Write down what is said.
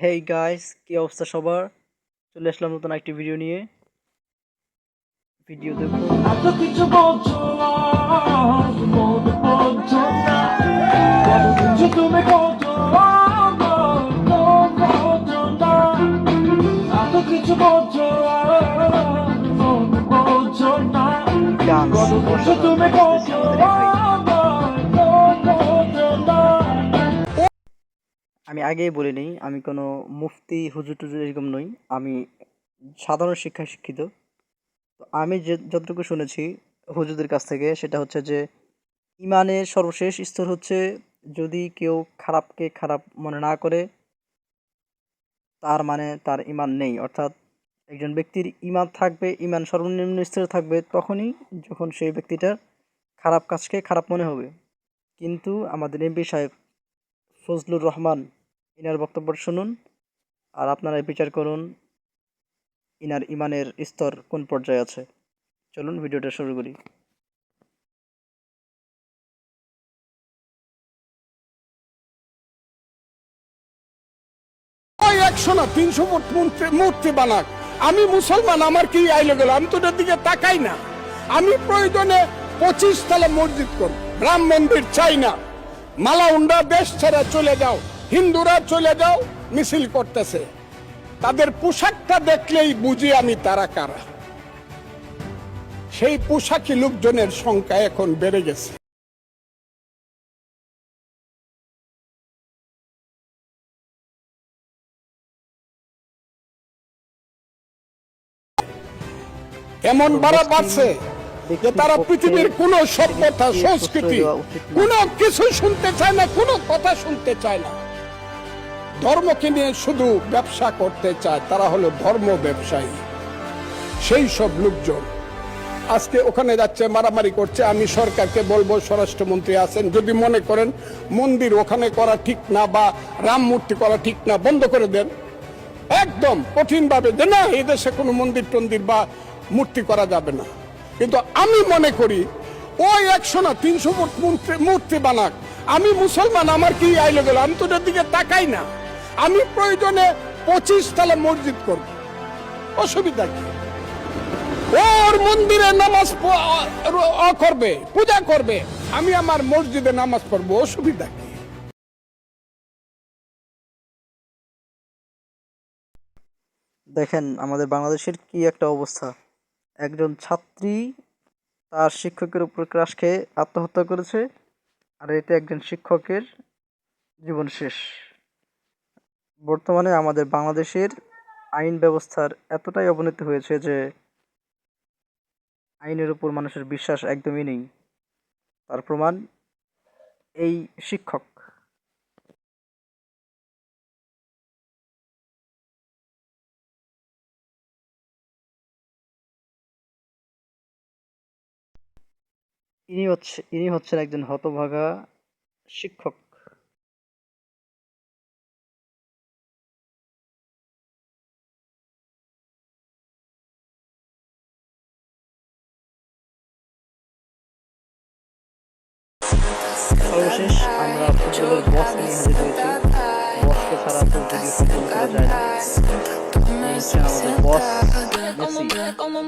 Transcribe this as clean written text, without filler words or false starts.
Hey guys, কি অবস্থা সবার? চলে আসলাম নতুন একটি ভিডিও নিয়ে। ভিডিও দেখুন। এত কিছু বলছো আজ মনে পড়ছো না, কত কিছু তুমি করছো করছো না, এত কিছু বলছো আজ মনে পড়ছো না, ডান্স কত কিছু অসাধারণ তুমি ডান্স দিয়েছে করছো আমাদের এই ভাই। করছো না। আমি আগেই বলে নিই, আমি কোনো মুফতি হুজুর টুজুর এরকম নই। আমি সাধারণ শিক্ষায় শিক্ষিত। তো আমি যে যতটুকু শুনেছি হুজুরদের কাছ থেকে, সেটা হচ্ছে যে ইমানের সর্বশেষ স্তর হচ্ছে যদি কেউ খারাপকে খারাপ মনে না করে, তার মানে তার ইমান নেই। অর্থাৎ একজন ব্যক্তির ইমান থাকবে, ইমান সর্বনিম্ন স্তরে থাকবে তখনই যখন সেই ব্যক্তিটার খারাপ কাজকে খারাপ মনে হবে। কিন্তু আমাদের এমপি সাহেব ফজলুর রহমান, ইনার বক্তব্য শুনুন আর আপনারা বিচার করুন ইনার ইমানের স্তর কোন পর্যায়ে আছে। চলুন ভিডিওটা শুরু করি। ওই 100 না 300 ফুট মূর্তি বানাক, আমি মুসলমান, আমার কি আইলো গেল, আমি তো ওটার দিকে তাকাই না। আমি প্রয়োজনে 25 তলা মসজিদ করব, রাম মন্দির চাই না। মালাউন্ডা দেশ ছেড়ে চলে যাও, হিন্দুরা চলে যাও, মিছিল করতেছে। তাদের পোশাকটা দেখলেই বুঝি আমি তারা কারা। সেই পোশাকি লোকজনের সংখ্যা এখন বেড়ে গেছে। এমন বাড়া বাড়ছে যে তারা পৃথিবীর কোন সভ্যতা, সংস্কৃতি, কোন কিছু শুনতে চায় না, কোন কথা শুনতে চায় না। ধর্মকে নিয়ে শুধু ব্যবসা করতে চায়, তারা হলো ধর্ম ব্যবসায়ী। সেই সব লোকজন আজকে ওখানে যাচ্ছে, মারামারি করছে। আমি সরকারকে বলবো, স্বরাষ্ট্রমন্ত্রী আছেন, যদি মনে করেন মন্দির ওখানে করা ঠিক না বা রাম মূর্তি করা ঠিক না, বন্ধ করে দেন একদম কঠিন ভাবে, যে না এই দেশে কোনো মন্দির টন্দির বা মূর্তি করা যাবে না। কিন্তু আমি মনে করি ওই 100 না 300 ফুট মূর্তি বানাক, আমি মুসলমান, আমার কি আইলো গেল, আমি তো ওটার দিকে তাকাই না। আমি প্রয়োজনে 25 তলা মসজিদ করব, অসুবিধা কি? ওর মন্দিরে নামাজ করবে, পূজা করবে, আমি আমার মসজিদে নামাজ পড়বো, অসুবিধা কি? দেখেন আমাদের বাংলাদেশের কি একটা অবস্থা। একজন ছাত্রী তার শিক্ষকের উপর ক্রাশ খেয়ে আত্মহত্যা করেছে, আর এতে একজন শিক্ষকের জীবন শেষ। বর্তমানে আমাদের বাংলাদেশের আইন ব্যবস্থার এতটাই অবনতি হয়েছে যে আইনের উপর মানুষের বিশ্বাস একদমই নেই। তার প্রমাণ এই শিক্ষক। ইনি হচ্ছেন একজন হতভাগা শিক্ষক। সর্বশেষ আমরা ফুটবলের বস নিয়ে হাজির হয়েছি। বসকে ছাড়া তো ভিডিও সম্পন্ন করা যায় না। এই হচ্ছে আমাদের বস মেসি।